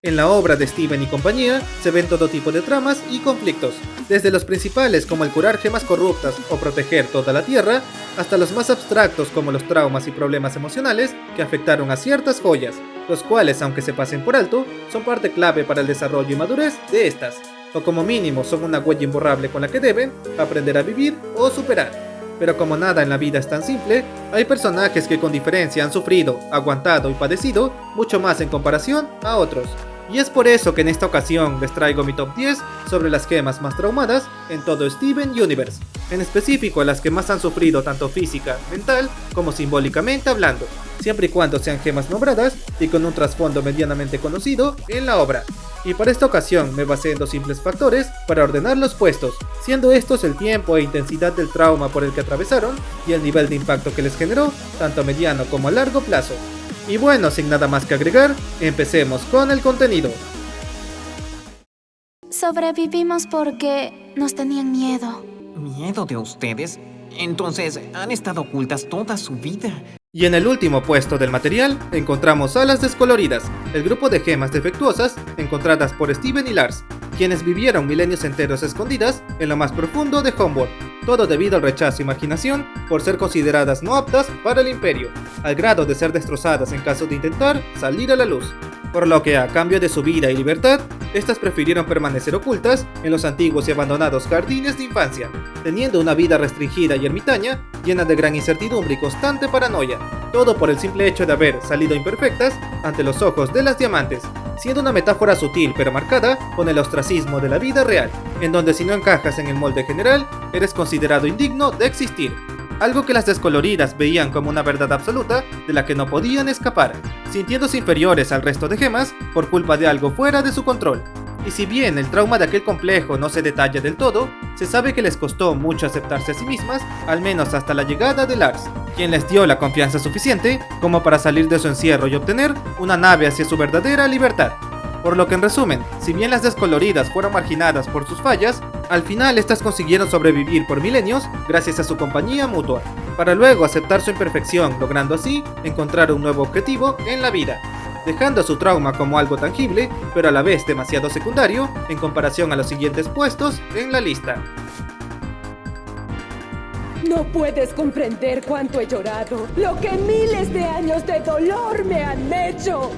En la obra de Steven y compañía se ven todo tipo de tramas y conflictos, desde los principales como el curar gemas corruptas o proteger toda la Tierra, hasta los más abstractos como los traumas y problemas emocionales que afectaron a ciertas joyas, los cuales, aunque se pasen por alto, son parte clave para el desarrollo y madurez de estas, o como mínimo son una huella imborrable con la que deben aprender a vivir o superar. Pero como nada en la vida es tan simple, hay personajes que con diferencia han sufrido, aguantado y padecido mucho más en comparación a otros. Y es por eso que en esta ocasión les traigo mi top 10 sobre las gemas más traumadas en todo Steven Universe, en específico las que más han sufrido tanto física, mental como simbólicamente hablando, siempre y cuando sean gemas nombradas y con un trasfondo medianamente conocido en la obra. Y para esta ocasión me basé en dos simples factores para ordenar los puestos, siendo estos el tiempo e intensidad del trauma por el que atravesaron y el nivel de impacto que les generó, tanto a mediano como a largo plazo. Y bueno, sin nada más que agregar, empecemos con el contenido. Sobrevivimos porque nos tenían miedo. ¿Miedo de ustedes? Entonces, han estado ocultas toda su vida. Y en el último puesto del material encontramos a las Descoloridas, el grupo de gemas defectuosas encontradas por Steven y Lars, quienes vivieron milenios enteros escondidas en lo más profundo de Homeworld, todo debido al rechazo y marginación por ser consideradas no aptas para el Imperio, al grado de ser destrozadas en caso de intentar salir a la luz. Por lo que a cambio de su vida y libertad, estas prefirieron permanecer ocultas en los antiguos y abandonados jardines de infancia, teniendo una vida restringida y ermitaña, llena de gran incertidumbre y constante paranoia, todo por el simple hecho de haber salido imperfectas ante los ojos de las diamantes, siendo una metáfora sutil pero marcada con el ostracismo de la vida real, en donde si no encajas en el molde general, eres considerado indigno de existir. Algo que las Descoloridas veían como una verdad absoluta de la que no podían escapar, sintiéndose inferiores al resto de gemas por culpa de algo fuera de su control. Y si bien el trauma de aquel complejo no se detalla del todo, se sabe que les costó mucho aceptarse a sí mismas, al menos hasta la llegada de Lars, quien les dio la confianza suficiente como para salir de su encierro y obtener una nave hacia su verdadera libertad. Por lo que en resumen, si bien las Descoloridas fueron marginadas por sus fallas, al final estas consiguieron sobrevivir por milenios gracias a su compañía mutua, para luego aceptar su imperfección, logrando así encontrar un nuevo objetivo en la vida, dejando su trauma como algo tangible, pero a la vez demasiado secundario en comparación a los siguientes puestos en la lista. No puedes comprender cuánto he llorado, lo que miles de años de dolor me han hecho.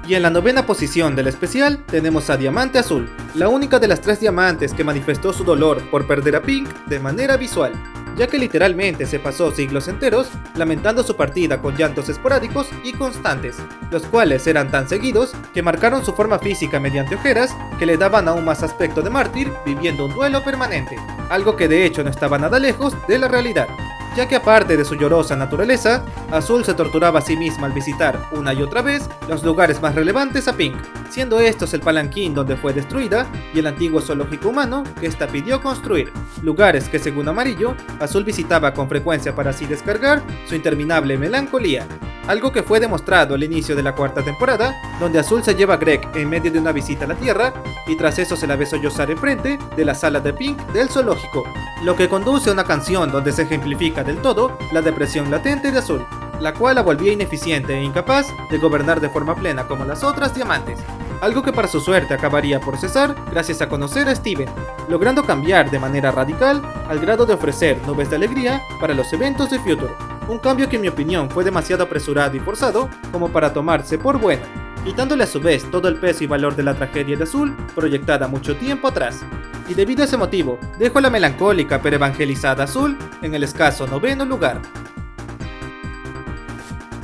Y en la novena posición del especial tenemos a Diamante Azul, la única de las tres diamantes que manifestó su dolor por perder a Pink de manera visual, ya que literalmente se pasó siglos enteros lamentando su partida con llantos esporádicos y constantes, los cuales eran tan seguidos que marcaron su forma física mediante ojeras que le daban aún más aspecto de mártir viviendo un duelo permanente, algo que de hecho no estaba nada lejos de la realidad, ya que aparte de su llorosa naturaleza, Azul se torturaba a sí misma al visitar una y otra vez los lugares más relevantes a Pink, siendo estos el palanquín donde fue destruida y el antiguo zoológico humano que ésta pidió construir, lugares que según Amarillo, Azul visitaba con frecuencia para así descargar su interminable melancolía. Algo que fue demostrado al inicio de la cuarta temporada, donde Azul se lleva a Greg en medio de una visita a la Tierra y tras eso se la ve sollozar enfrente de la sala de Pink del zoológico, lo que conduce a una canción donde se ejemplifica del todo la depresión latente de Azul, la cual la volvía ineficiente e incapaz de gobernar de forma plena como las otras diamantes, algo que para su suerte acabaría por cesar gracias a conocer a Steven, logrando cambiar de manera radical al grado de ofrecer nubes de alegría para los eventos de Future, un cambio que en mi opinión fue demasiado apresurado y forzado como para tomarse por bueno, quitándole a su vez todo el peso y valor de la tragedia de Azul proyectada mucho tiempo atrás. Y debido a ese motivo, dejo a la melancólica pero evangelizada Azul en el escaso noveno lugar.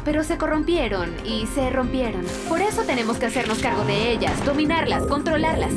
Pero se corrompieron y se rompieron. Por eso tenemos que hacernos cargo de ellas, dominarlas, controlarlas.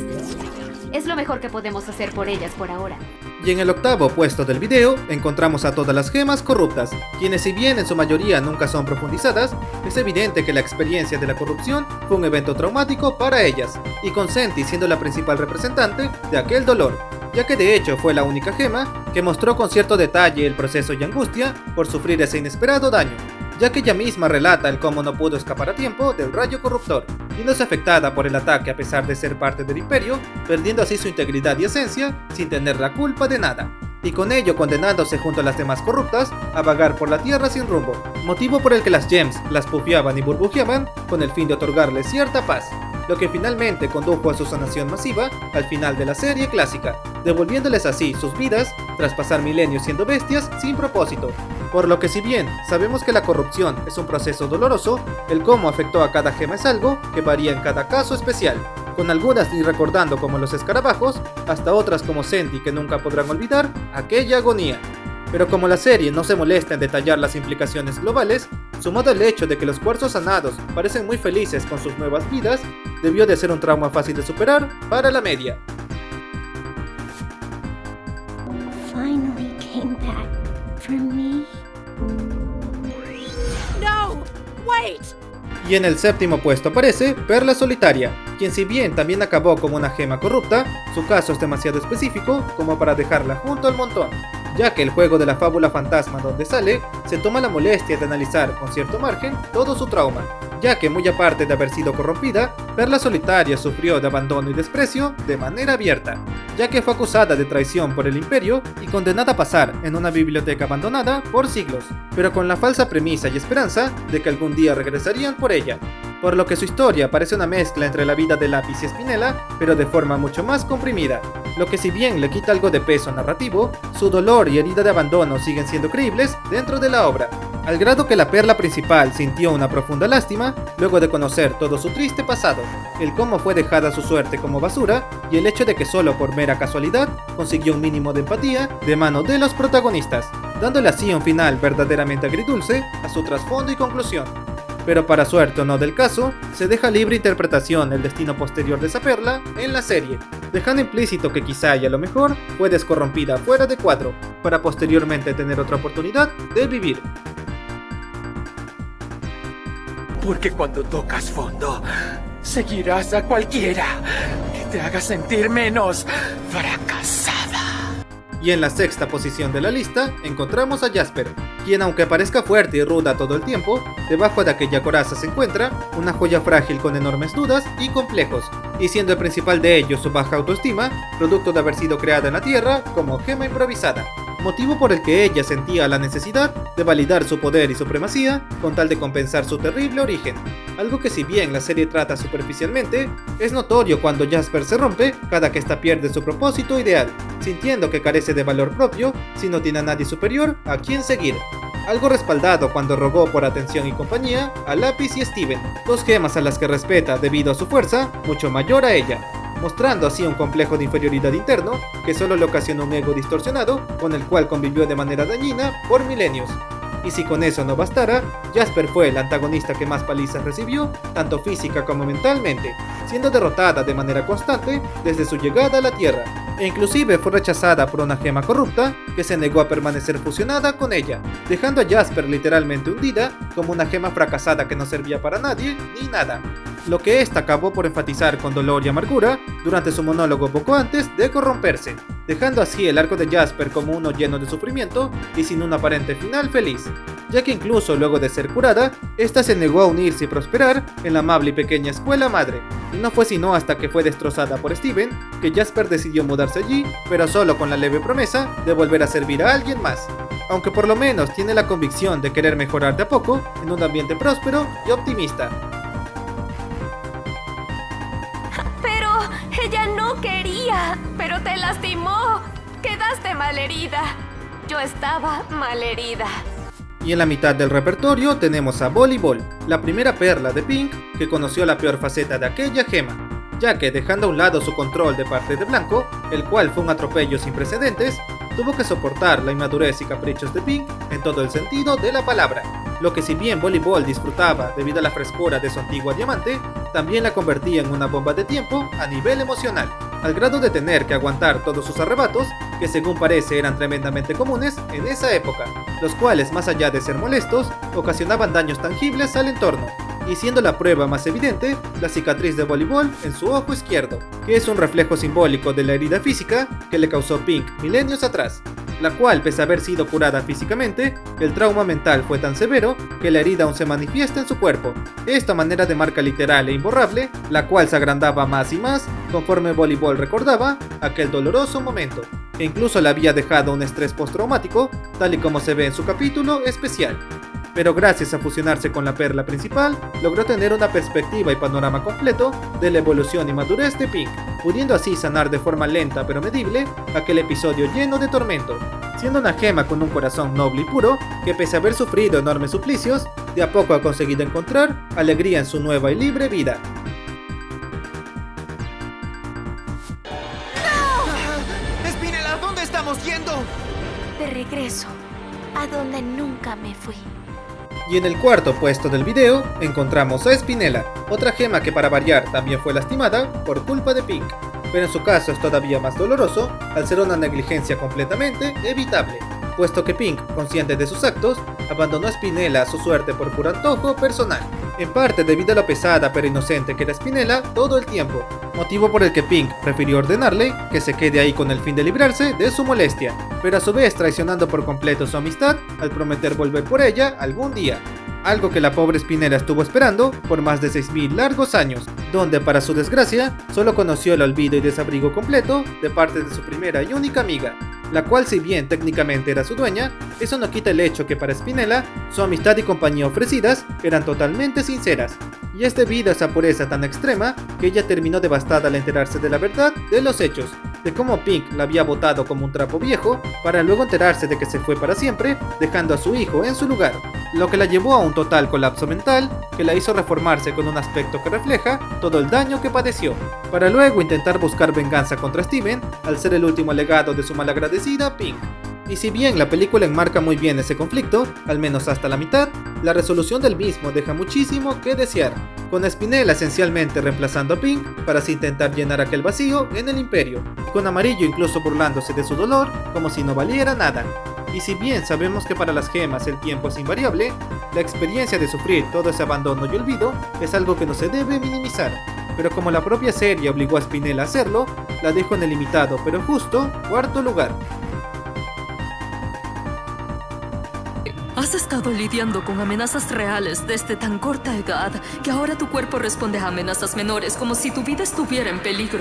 Es lo mejor que podemos hacer por ellas por ahora. Y en el octavo puesto del video encontramos a todas las gemas corruptas, quienes si bien en su mayoría nunca son profundizadas, es evidente que la experiencia de la corrupción fue un evento traumático para ellas, y con Senti siendo la principal representante de aquel dolor, ya que de hecho fue la única gema que mostró con cierto detalle el proceso y angustia por sufrir ese inesperado daño, ya que ella misma relata el cómo no pudo escapar a tiempo del rayo corruptor, viéndose afectada por el ataque a pesar de ser parte del Imperio, perdiendo así su integridad y esencia sin tener la culpa de nada. y con ello condenándose junto a las demás corruptas a vagar por la tierra sin rumbo, motivo por el que las gems las pufiaban y burbujeaban con el fin de otorgarles cierta paz, lo que finalmente condujo a su sanación masiva al final de la serie clásica, devolviéndoles así sus vidas tras pasar milenios siendo bestias sin propósito. Por lo que si bien sabemos que la corrupción es un proceso doloroso, el cómo afectó a cada gema es algo que varía en cada caso especial, con algunas ni recordando como los escarabajos, hasta otras como Senti que nunca podrán olvidar aquella agonía. Pero como la serie no se molesta en detallar las implicaciones globales, sumado al hecho de que los cuarzos sanados parecen muy felices con sus nuevas vidas, debió de ser un trauma fácil de superar para la media. Finally came back for me. No, wait. Y en el séptimo puesto aparece Perla Solitaria, quien si bien también acabó como una gema corrupta, su caso es demasiado específico como para dejarla junto al montón, ya que el juego de la fábula fantasma donde sale se toma la molestia de analizar con cierto margen todo su trauma, ya que muy aparte de haber sido corrompida, Perla Solitaria sufrió de abandono y desprecio de manera abierta, ya que fue acusada de traición por el imperio y condenada a pasar en una biblioteca abandonada por siglos, pero con la falsa premisa y esperanza de que algún día regresarían por ella, por lo que su historia parece una mezcla entre la vida de Lápiz y Espinela, pero de forma mucho más comprimida, lo que si bien le quita algo de peso narrativo, su dolor y herida de abandono siguen siendo creíbles dentro de la obra, al grado que la perla principal sintió una profunda lástima luego de conocer todo su triste pasado, el cómo fue dejada su suerte como basura y el hecho de que solo por mera casualidad consiguió un mínimo de empatía de mano de los protagonistas, dándole así un final verdaderamente agridulce a su trasfondo y conclusión. Pero para suerte o no del caso, se deja libre interpretación el destino posterior de esa perla en la serie, dejando implícito que quizá y a lo mejor fue descorrompida fuera de cuadro, para posteriormente tener otra oportunidad de vivir. Porque cuando tocas fondo, seguirás a cualquiera que te haga sentir menos fracasada. Y en la sexta posición de la lista encontramos a Jasper, quien aunque parezca fuerte y ruda todo el tiempo, debajo de aquella coraza se encuentra una joya frágil con enormes dudas y complejos, y siendo el principal de ellos su baja autoestima, producto de haber sido creada en la Tierra como gema improvisada, motivo por el que ella sentía la necesidad de validar su poder y supremacía con tal de compensar su terrible origen, algo que si bien la serie trata superficialmente, es notorio cuando Jasper se rompe cada que ésta pierde su propósito ideal, sintiendo que carece de valor propio si no tiene a nadie superior a quien seguir. Algo respaldado cuando rogó por atención y compañía a Lápiz y Steven, dos gemas a las que respeta debido a su fuerza mucho mayor a ella, mostrando así un complejo de inferioridad interno que solo le ocasionó un ego distorsionado con el cual convivió de manera dañina por milenios. Y si con eso no bastara, Jasper fue el antagonista que más palizas recibió, tanto física como mentalmente, siendo derrotada de manera constante desde su llegada a la Tierra, e inclusive fue rechazada por una gema corrupta que se negó a permanecer fusionada con ella, dejando a Jasper literalmente hundida como una gema fracasada que no servía para nadie ni nada, lo que ésta acabó por enfatizar con dolor y amargura durante su monólogo poco antes de corromperse, dejando así el arco de Jasper como uno lleno de sufrimiento y sin un aparente final feliz, ya que incluso luego de ser curada, ésta se negó a unirse y prosperar en la amable y pequeña escuela madre, y no fue sino hasta que fue destrozada por Steven que Jasper decidió mudarse allí, pero solo con la leve promesa de volver a servir a alguien más, aunque por lo menos tiene la convicción de querer mejorar de a poco en un ambiente próspero y optimista. Pero ella no quería, pero te lastimó. Quedaste malherida. Yo estaba malherida. Y en la mitad del repertorio tenemos a Voleibol, la primera perla de Pink que conoció la peor faceta de aquella gema, ya que dejando a un lado su control de parte de Blanco, el cual fue un atropello sin precedentes, tuvo que soportar la inmadurez y caprichos de Pink en todo el sentido de la palabra, lo que si bien Voleibol disfrutaba debido a la frescura de su antigua diamante, también la convertía en una bomba de tiempo a nivel emocional, al grado de tener que aguantar todos sus arrebatos, que según parece eran tremendamente comunes en esa época, los cuales más allá de ser molestos, ocasionaban daños tangibles al entorno, y siendo la prueba más evidente, la cicatriz de Voleibol en su ojo izquierdo, que es un reflejo simbólico de la herida física que le causó Pink milenios atrás, la cual, pese a haber sido curada físicamente, el trauma mental fue tan severo que la herida aún se manifiesta en su cuerpo. Esto a manera de marca literal e imborrable, la cual se agrandaba más y más conforme Volleyball recordaba aquel doloroso momento, que incluso le había dejado un estrés postraumático, tal y como se ve en su capítulo especial. Pero gracias a fusionarse con la perla principal, logró tener una perspectiva y panorama completo de la evolución y madurez de Pink, pudiendo así sanar de forma lenta pero medible aquel episodio lleno de tormento, siendo una gema con un corazón noble y puro que, pese a haber sufrido enormes suplicios, de a poco ha conseguido encontrar alegría en su nueva y libre vida. ¡Spinella! ¿Dónde estamos yendo? De regreso, a donde nunca me fui. Y en el cuarto puesto del video encontramos a Spinella, otra gema que para variar también fue lastimada por culpa de Pink, pero en su caso es todavía más doloroso al ser una negligencia completamente evitable, puesto que Pink, consciente de sus actos, abandonó a Spinella a su suerte por puro antojo personal, en parte debido a lo pesada pero inocente que era Spinella todo el tiempo, motivo por el que Pink prefirió ordenarle que se quede ahí con el fin de librarse de su molestia, pero a su vez traicionando por completo su amistad al prometer volver por ella algún día. Algo que la pobre Spinella estuvo esperando por más de 6000 largos años, donde para su desgracia solo conoció el olvido y desabrigo completo de parte de su primera y única amiga, la cual, si bien técnicamente era su dueña, eso no quita el hecho que para Spinella su amistad y compañía ofrecidas eran totalmente sinceras, y es debido a esa pureza tan extrema que ella terminó devastada al enterarse de la verdad de los hechos, de cómo Pink la había botado como un trapo viejo, para luego enterarse de que se fue para siempre, dejando a su hijo en su lugar, lo que la llevó a un total colapso mental que la hizo reformarse con un aspecto que refleja todo el daño que padeció, para luego intentar buscar venganza contra Steven al ser el último legado de su malagradecida Pink. Y si bien la película enmarca muy bien ese conflicto, al menos hasta la mitad, la resolución del mismo deja muchísimo que desear, con Spinella esencialmente reemplazando a Pink para así intentar llenar aquel vacío en el Imperio, y con Amarillo incluso burlándose de su dolor como si no valiera nada. Y si bien sabemos que para las gemas el tiempo es invariable, la experiencia de sufrir todo ese abandono y olvido es algo que no se debe minimizar, pero como la propia serie obligó a Spinella a hacerlo, la dejo en el limitado pero justo cuarto lugar. Has estado lidiando con amenazas reales desde tan corta edad que ahora tu cuerpo responde a amenazas menores como si tu vida estuviera en peligro.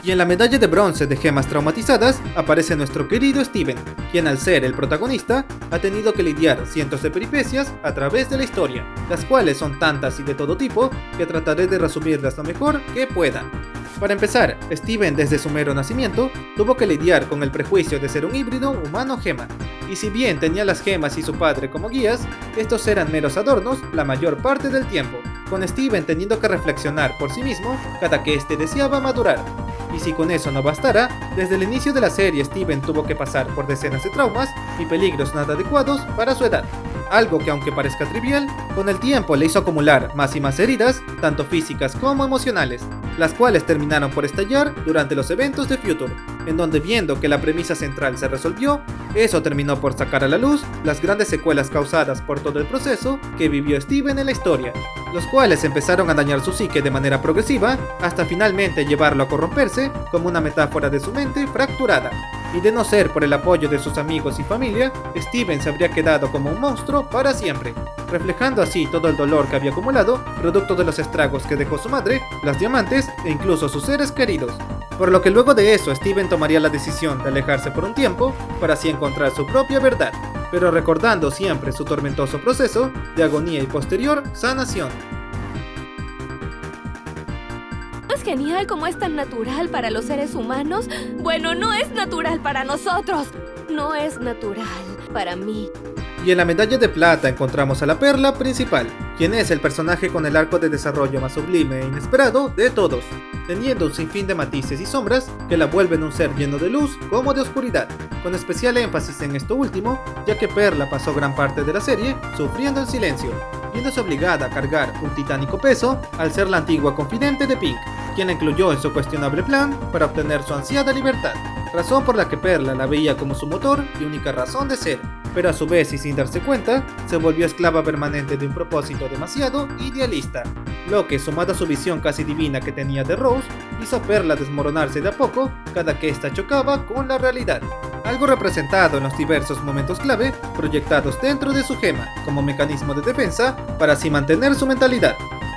Y en la medalla de bronce de gemas traumatizadas aparece nuestro querido Steven, quien al ser el protagonista ha tenido que lidiar cientos de peripecias a través de la historia, las cuales son tantas y de todo tipo que trataré de resumirlas lo mejor que pueda. Para empezar, Steven desde su mero nacimiento tuvo que lidiar con el prejuicio de ser un híbrido humano-gema, y si bien tenía las gemas y su padre como guías, estos eran meros adornos la mayor parte del tiempo, con Steven teniendo que reflexionar por sí mismo cada que éste deseaba madurar. Y si con eso no bastara, desde el inicio de la serie Steven tuvo que pasar por decenas de traumas y peligros nada adecuados para su edad, algo que aunque parezca trivial, con el tiempo le hizo acumular más y más heridas, tanto físicas como emocionales, las cuales terminaron por estallar durante los eventos de Future, en donde viendo que la premisa central se resolvió, eso terminó por sacar a la luz las grandes secuelas causadas por todo el proceso que vivió Steven en la historia, los cuales empezaron a dañar su psique de manera progresiva hasta finalmente llevarlo a corromperse como una metáfora de su mente fracturada. Y de no ser por el apoyo de sus amigos y familia, Steven se habría quedado como un monstruo para siempre, reflejando así todo el dolor que había acumulado, producto de los estragos que dejó su madre, las diamantes e incluso sus seres queridos. Por lo que luego de eso Steven tomaría la decisión de alejarse por un tiempo para así encontrar su propia verdad, pero recordando siempre su tormentoso proceso de agonía y posterior sanación. ¿Es genial como es tan natural para los seres humanos? Bueno, no es natural para nosotros. No es natural para mí. Y en la medalla de plata encontramos a la perla principal, quien es el personaje con el arco de desarrollo más sublime e inesperado de todos, teniendo un sinfín de matices y sombras que la vuelven un ser lleno de luz como de oscuridad, con especial énfasis en esto último, ya que Perla pasó gran parte de la serie sufriendo en silencio, viéndose obligada a cargar un titánico peso al ser la antigua confidente de Pink, quien la incluyó en su cuestionable plan para obtener su ansiada libertad, razón por la que Perla la veía como su motor y única razón de ser, pero a su vez y sin darse cuenta, se volvió esclava permanente de un propósito demasiado idealista, lo que sumado a su visión casi divina que tenía de Rose, hizo a Perla desmoronarse de a poco cada que ésta chocaba con la realidad, algo representado en los diversos momentos clave proyectados dentro de su gema como mecanismo de defensa para así mantener su mentalidad.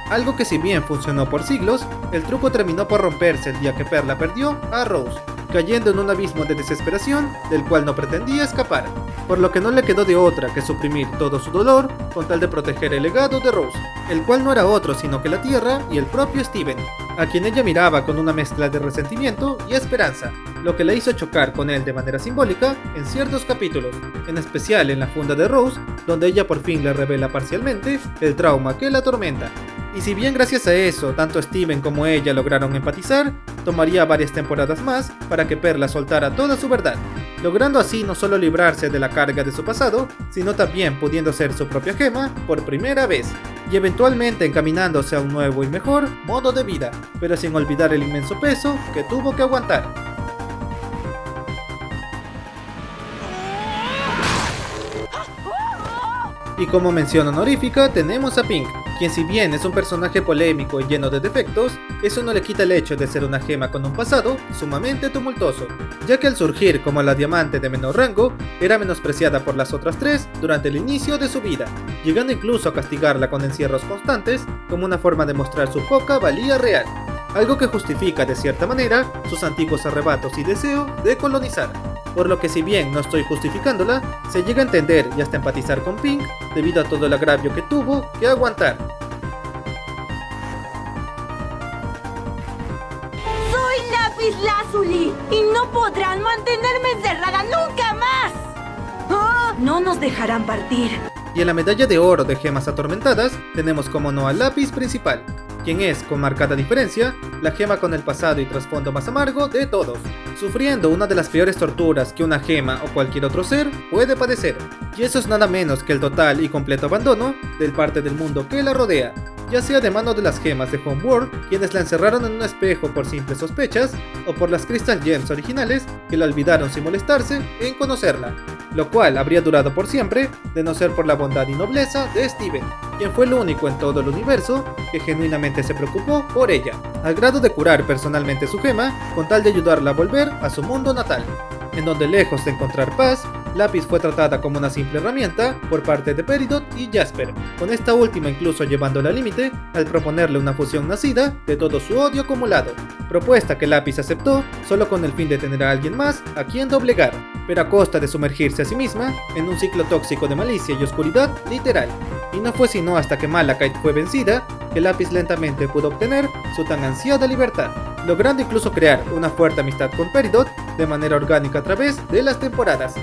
Algo que si bien funcionó por siglos, el truco terminó por romperse el día que Perla perdió a Rose, cayendo en un abismo de desesperación del cual no pretendía escapar, por lo que no le quedó de otra que suprimir todo su dolor con tal de proteger el legado de Rose, el cual no era otro sino que la Tierra y el propio Steven, a quien ella miraba con una mezcla de resentimiento y esperanza, lo que la hizo chocar con él de manera simbólica en ciertos capítulos, en especial en la funda de Rose, donde ella por fin le revela parcialmente el trauma que la atormenta. Y si bien gracias a eso tanto Steven como ella lograron empatizar, tomaría varias temporadas más para que Perla soltara toda su verdad, logrando así no solo librarse de la carga de su pasado, sino también pudiendo ser su propia gema por primera vez, y eventualmente encaminándose a un nuevo y mejor modo de vida, pero sin olvidar el inmenso peso que tuvo que aguantar. Y como mención honorífica tenemos a Pink, quien si bien es un personaje polémico y lleno de defectos, eso no le quita el hecho de ser una gema con un pasado sumamente tumultuoso, ya que al surgir como la diamante de menor rango, era menospreciada por las otras tres durante el inicio de su vida, llegando incluso a castigarla con encierros constantes como una forma de mostrar su poca valía real, algo que justifica de cierta manera sus antiguos arrebatos y deseo de colonizar. Por lo que si bien no estoy justificándola, se llega a entender y hasta empatizar con Pink debido a todo el agravio que tuvo que aguantar. Soy Lapislázuli y no podrán mantenerme encerrada nunca más. ¡Oh! No nos dejarán partir. Y en la medalla de oro de gemas atormentadas tenemos como no al lápiz principal, quien es, con marcada diferencia, la gema con el pasado y trasfondo más amargo de todos, sufriendo una de las peores torturas que una gema o cualquier otro ser puede padecer, y eso es nada menos que el total y completo abandono del parte del mundo que la rodea, ya sea de mano de las gemas de Homeworld, quienes la encerraron en un espejo por simples sospechas, o por las Crystal Gems originales que la olvidaron sin molestarse en conocerla, lo cual habría durado por siempre de no ser por la bondad y nobleza de Steven, quien fue el único en todo el universo que genuinamente se preocupó por ella, al grado de curar personalmente su gema con tal de ayudarla a volver a su mundo natal, en donde lejos de encontrar paz, Lapis fue tratada como una simple herramienta por parte de Peridot y Jasper, con esta última incluso llevándola al límite al proponerle una fusión nacida de todo su odio acumulado, propuesta que Lapis aceptó solo con el fin de tener a alguien más a quien doblegar, pero a costa de sumergirse a sí misma en un ciclo tóxico de malicia y oscuridad literal. Y no fue sino hasta que Malachite fue vencida que Lapis lentamente pudo obtener su tan ansiada libertad, logrando incluso crear una fuerte amistad con Peridot de manera orgánica a través de las temporadas.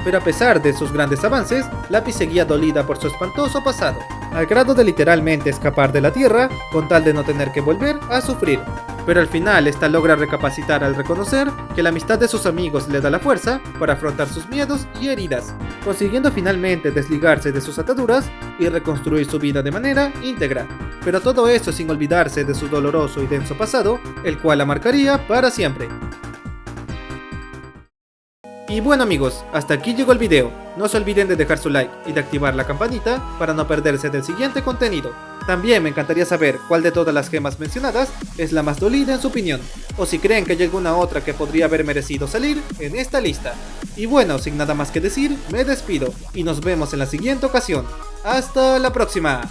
Pero a pesar de sus grandes avances, Lapis seguía dolida por su espantoso pasado, al grado de literalmente escapar de la Tierra con tal de no tener que volver a sufrir. Pero al final esta logra recapacitar al reconocer que la amistad de sus amigos le da la fuerza para afrontar sus miedos y heridas, consiguiendo finalmente desligarse de sus ataduras y reconstruir su vida de manera íntegra. Pero todo eso sin olvidarse de su doloroso y denso pasado, el cual la marcaría para siempre. Y bueno amigos, hasta aquí llegó el video. No se olviden de dejar su like y de activar la campanita para no perderse del siguiente contenido. También me encantaría saber cuál de todas las gemas mencionadas es la más dolida en su opinión, o si creen que hay alguna otra que podría haber merecido salir en esta lista. Y bueno, sin nada más que decir, me despido y nos vemos en la siguiente ocasión. ¡Hasta la próxima!